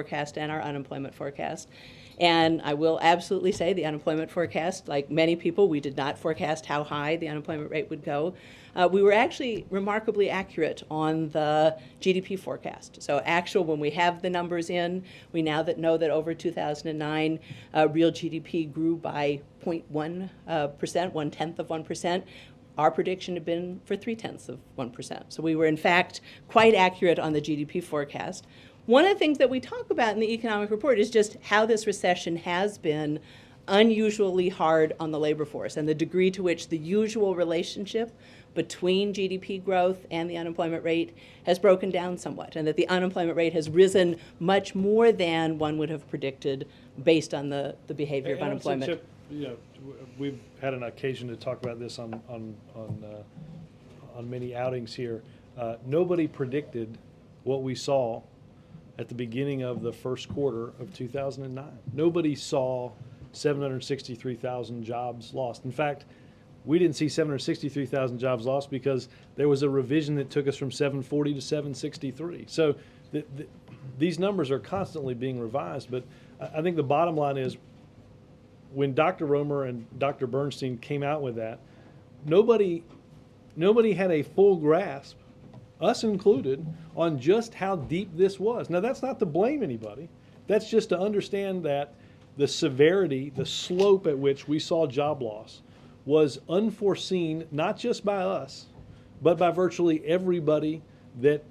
forecast and our unemployment forecast. And I will absolutely say the unemployment forecast, like many people, we did not forecast how high the unemployment rate would go. We were actually remarkably accurate on the GDP forecast. So actual, when we have the numbers in, we now know that over 2009, real GDP grew by 0.1%, 1/10 of 1%. Our prediction had been for 0.3 of 1%. So we were, in fact, quite accurate on the GDP forecast. One of the things that we talk about in the economic report is just how this recession has been unusually hard on the labor force and the degree to which the usual relationship between GDP growth and the unemployment rate has broken down somewhat, and that the unemployment rate has risen much more than one would have predicted based on the behavior of unemployment. Chip, we've had an occasion to talk about this on many outings here. Nobody predicted what we saw at the beginning of the first quarter of 2009. Nobody saw 763,000 jobs lost. In fact, we didn't see 763,000 jobs lost because there was a revision that took us from 740 to 763. So these numbers are constantly being revised, but I think the bottom line is when Dr. Romer and Dr. Bernstein came out with that, nobody had a full grasp, us included, on just how deep this was. Now, that's not to blame anybody. That's just to understand that the severity, the slope at which we saw job loss was unforeseen, not just by us, but by virtually everybody that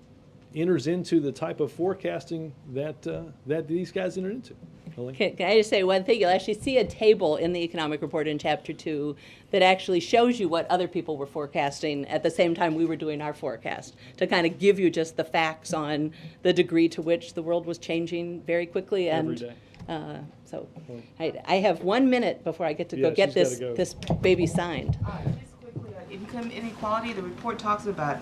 enters into the type of forecasting that these guys enter into. Can I just say one thing? You'll actually see a table in the economic report in Chapter 2 that actually shows you what other people were forecasting at the same time we were doing our forecast, to kind of give you just the facts on the degree to which the world was changing very quickly. Every day. So I have 1 minute before I get to go get this baby signed. Just quickly, income inequality. The report talks about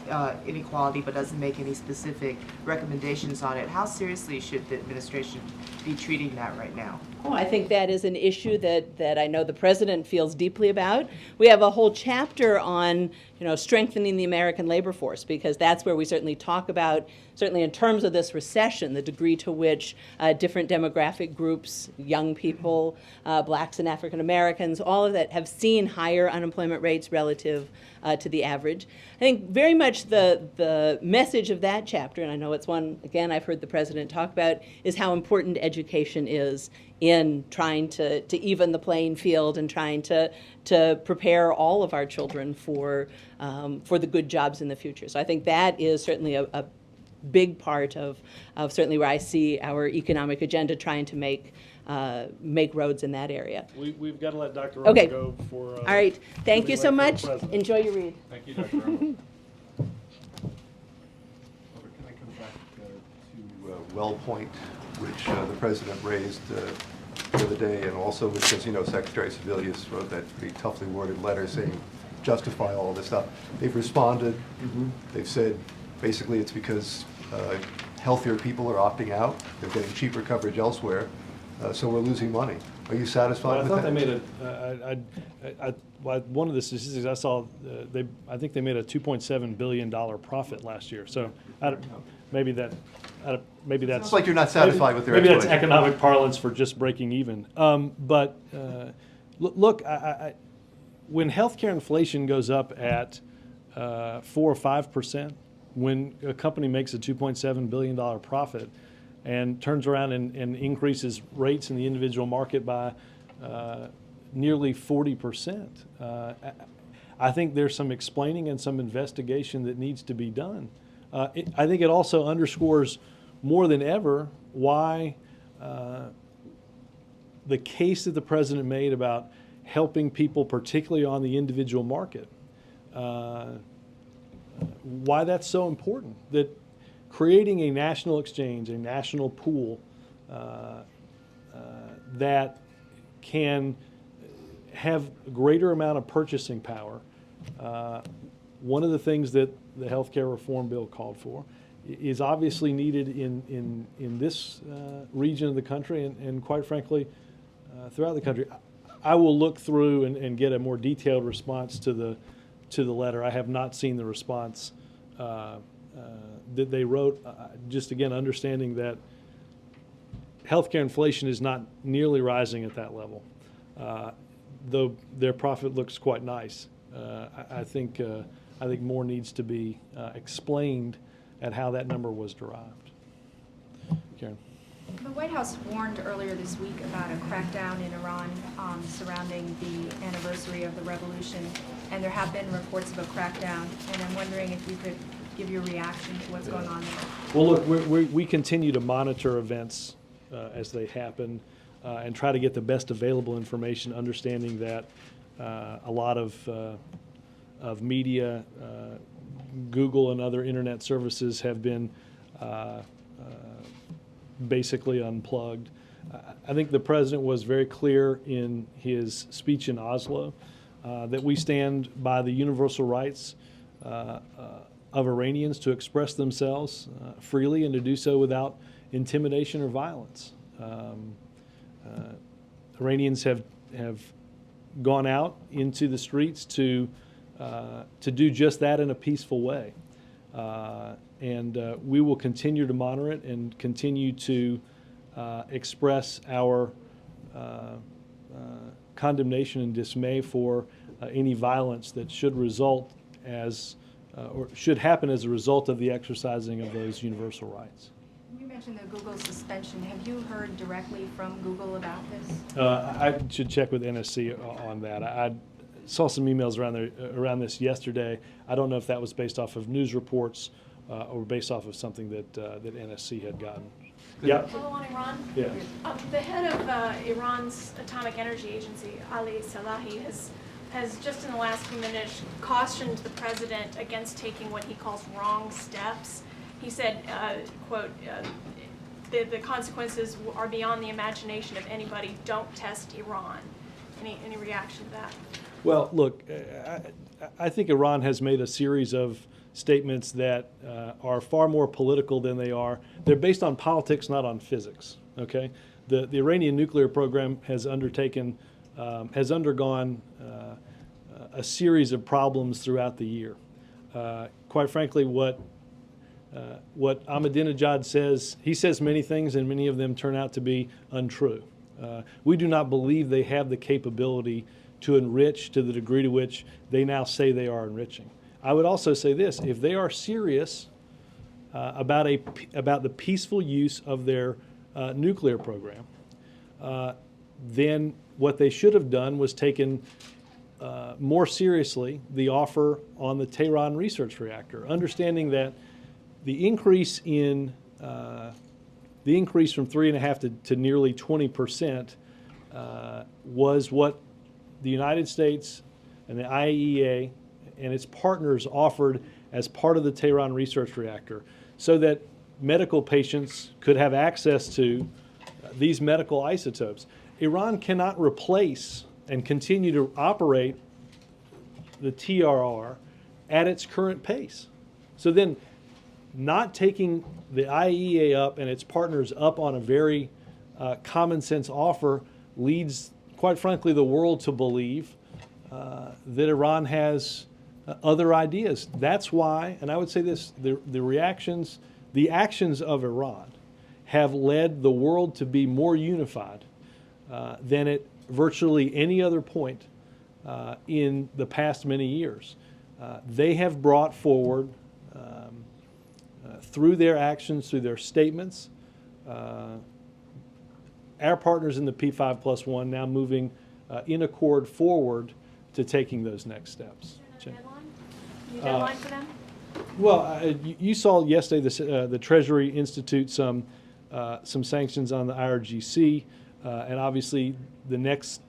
inequality but doesn't make any specific recommendations on it. How seriously should the administration be treating that right now? Oh, I think that is an issue that I know the president feels deeply about. We have a whole chapter on, strengthening the American labor force, because that's where we certainly talk about, certainly in terms of this recession, the degree to which different demographic groups, young people, blacks and African Americans, all of that have seen higher unemployment rates relative to the average. I think very much the message of that chapter, and I know it's one, again, I've heard the president talk about, is how important education is in trying to even the playing field and trying to prepare all of our children for the good jobs in the future. So I think that is certainly a big part of certainly where I see our economic agenda trying to make roads in that area. We've got to let Dr. Romer go before. All right. Thank you so much. Enjoy your read. Thank you, Dr. Romer. Can I come back to WellPoint, which the president raised the other day, and also because, Secretary Sebelius wrote that pretty toughly worded letter saying justify all this stuff. They've responded. Mm-hmm. They've said basically it's because healthier people are opting out. They're getting cheaper coverage elsewhere, so we're losing money. Are you satisfied with that? I thought they made one of the statistics I saw, I think they made a $2.7 billion profit last year. So maybe that's Sounds like you're not satisfied with their maybe that's economic parlance for just breaking even. But look, when healthcare inflation goes up at 4 or 5%, when a company makes a $2.7 billion profit and turns around and increases rates in the individual market by nearly 40%, I think there's some explaining and some investigation that needs to be done. I think it also underscores more than ever why the case that the president made about helping people, particularly on the individual market, why that's so important, that creating a national exchange, a national pool that can have a greater amount of purchasing power. One of the things that the healthcare reform bill called for is obviously needed in this region of the country and quite frankly, throughout the country. I will look through and get a more detailed response to the letter. I have not seen the response that they wrote. Just again, understanding that healthcare inflation is not nearly rising at that level, though their profit looks quite nice. I think more needs to be explained at how that number was derived. Karen. The White House warned earlier this week about a crackdown in Iran surrounding the anniversary of the revolution, and there have been reports of a crackdown, and I'm wondering if you could give your reaction to what's going on there. Well, look, we continue to monitor events as they happen and try to get the best available information, understanding that a lot of media, Google and other internet services have been basically unplugged. I think the president was very clear in his speech in Oslo that we stand by the universal rights of Iranians to express themselves freely and to do so without intimidation or violence. Iranians have gone out into the streets to do just that in a peaceful way. And we will continue to monitor it and continue to express our condemnation and dismay for any violence that should result as or should happen as a result of the exercising of those universal rights. You mentioned the Google suspension. Have you heard directly from Google about this? I should check with NSC on that. I saw some emails around this yesterday. I don't know if that was based off of news reports or based off of something that NSC had gotten. Yeah. Follow on Iran. Yeah. The head of Iran's Atomic Energy Agency, Ali Salahi, has just in the last few minutes cautioned the president against taking what he calls wrong steps. He said, quote, the consequences are beyond the imagination of anybody. Don't test Iran. Any reaction to that? Well, look, I think Iran has made a series of statements that are far more political than they are. They're based on politics, not on physics. Okay, the Iranian nuclear program has undergone a series of problems throughout the year. Quite frankly, what Ahmadinejad says, he says many things, and many of them turn out to be untrue. We do not believe they have the capability to enrich to the degree to which they now say they are enriching. I would also say this: if they are serious about the peaceful use of their nuclear program, then what they should have done was taken more seriously the offer on the Tehran research reactor, understanding that the increase from 3.5% to nearly 20% was what the United States and the IAEA and its partners offered as part of the Tehran research reactor, so that medical patients could have access to these medical isotopes. Iran cannot replace and continue to operate the TRR at its current pace. So then, not taking the IAEA up and its partners up on a very common sense offer leads, quite frankly, the world to believe that Iran has other ideas. That's why, and I would say this, the actions of Iran have led the world to be more unified than at virtually any other point in the past many years. They have brought forward, through their actions, through their statements, our partners in the P5+1 now moving in accord forward to taking those next steps. Any deadline for them? Well, you saw yesterday the Treasury institute some sanctions on the IRGC, and obviously the next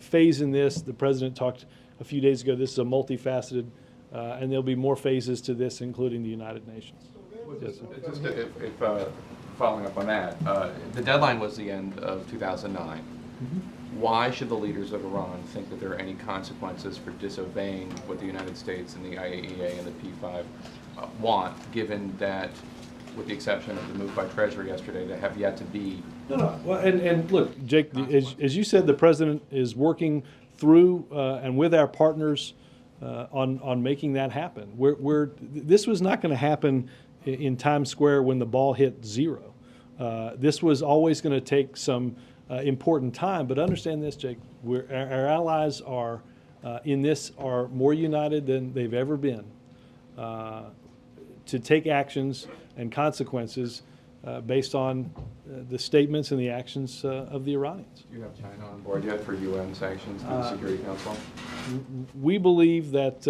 phase in this, the president talked a few days ago, this is a multifaceted, and there'll be more phases to this, including the United Nations. Yes, sir. Just if following up on that, the deadline was the end of 2009. Mm-hmm. Why should the leaders of Iran think that there are any consequences for disobeying what the United States and the IAEA and the P5 want, given that, with the exception of the move by Treasury yesterday, there have yet to be... No. Well, and look, Jake, as you said, the president is working through and with our partners on making that happen. This was not going to happen in Times Square when the ball hit zero. This was always going to take some important time, but understand this, Jake, our allies are in this are more united than they've ever been to take actions and consequences based on the statements and the actions of the Iranians. Do you have China on board yet for UN sanctions to the Security Council? We believe that